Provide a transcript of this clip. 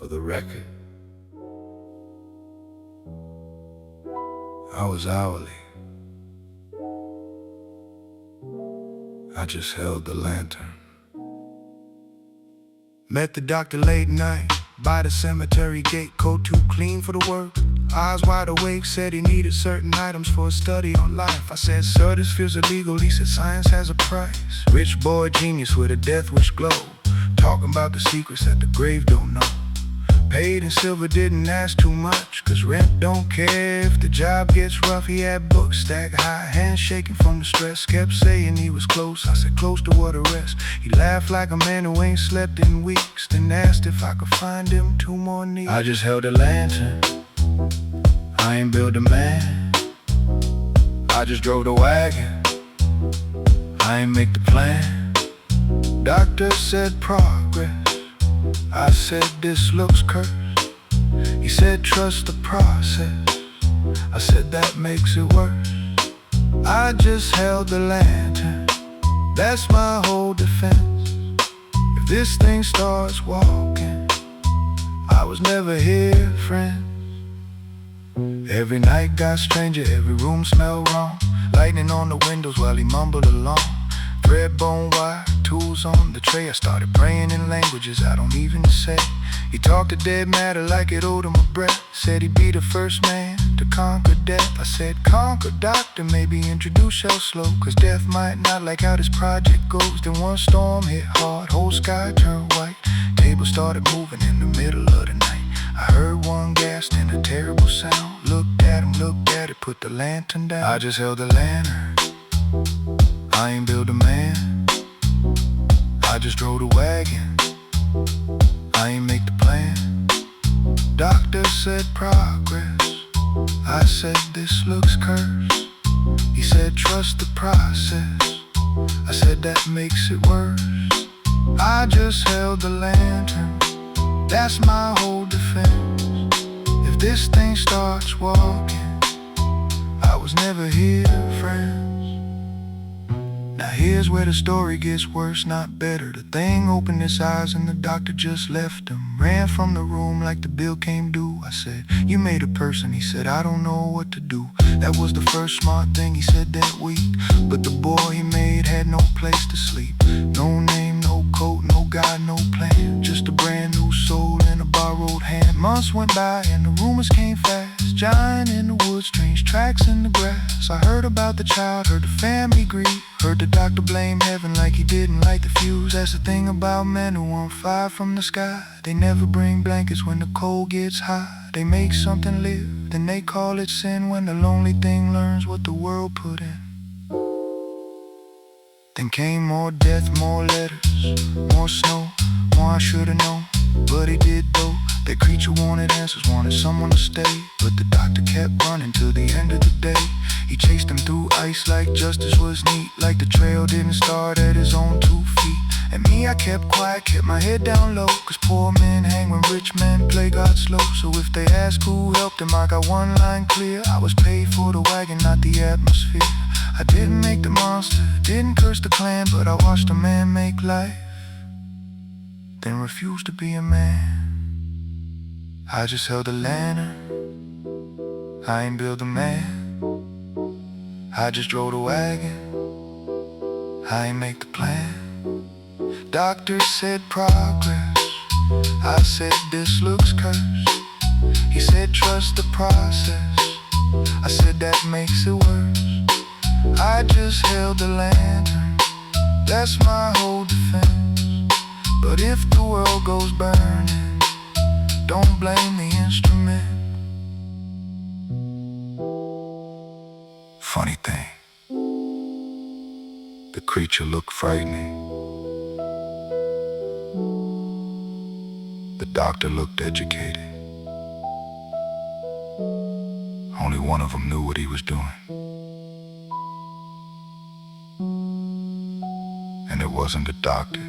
For the record, I was hourly. I just held the lantern. Met the doctor late night by the cemetery gate. Coat too clean for the work, eyes wide awake. Said he needed certain items for a study on life. I said, sir, this feels illegal. He said, science has a price. Rich boy genius with a death wish glow, talking about the secrets that the grave don't know. Paid in silver, didn't ask too much, cause rent don't care if the job gets rough. He had books stacked high, hands shaking from the stress. Kept saying he was close, I said close to what, arrest? He laughed like a man who ain't slept in weeks, then asked if I could find him 2 more needs. I just held a lantern, I ain't built a man. I just drove the wagon, I ain't make the plan. Doctor said progress, I said this looks cursed. He said trust the process, I said that makes it worse. I just held the lantern, that's my whole defense. If this thing starts walking, I was never here, friends. Every night got stranger, every room smelled wrong. Lightning on the windows while he mumbled along. Thread, bone wire, tools on the tray. I started praying in languages I don't even say. He talked to dead matter like it owed him a breath. Said he'd be the first man to conquer death. I said, conquer, doctor, maybe introduce Shell slow, cause death might not like how this project goes. Then one storm hit hard, whole sky turned white. Tables started moving in the middle of the night. I heard one gasp and a terrible sound. Looked at him, looked at it, put the lantern down. I just held the lantern, I ain't built a man. I just drove the wagon, I ain't make the plan. Doctor said progress, I said this looks cursed. He said trust the process, I said that makes it worse. I just held the lantern, that's my whole defense. If this thing starts walking, I was never here, friends. Now here's where the story gets worse, not better. The thing opened its eyes and the doctor just left him. Ran from the room like the bill came due. I said, you made a person. He said, I don't know what to do. That was the first smart thing he said that week. But the boy he made had no place to sleep. No name, no coat, no guide, no plan. Just a brand new soul in a borrowed hand. Months went by and the rumors came fast. Giant in the woods, strange tracks in the grass. I heard about the child, heard the family grieve. Heard the doctor blame heaven like he didn't light the fuse. That's the thing about men who want fire from the sky. They never bring blankets when the cold gets high. They make something live, then they call it sin. When the lonely thing learns what the world put in. Then came more death, more letters, more snow, more I should've known. But he did though. That creature wanted answers, wanted someone to stay. But the doctor kept running till the end of the day. He chased him through ice like justice was neat. Like the trail didn't start at his own 2 feet. And me, I kept quiet, kept my head down low, cause poor men hang when rich men play God slow. So if they ask who helped him, I got one line clear. I was paid for the wagon, not the atmosphere. I didn't make the monster, didn't curse the clan, but I watched a man make life, then refused to be a man. I just held a lantern, I ain't built a man. I just drove the wagon, I ain't make the plan. Doctor said progress, I said this looks cursed. He said trust the process, I said that makes it worse. I just held the lantern, that's my whole defense. But if the world goes burning, don't blame the instrument. Funny thing, the creature looked frightening. The doctor looked educated. Only one of them knew what he was doing. And it wasn't the doctor.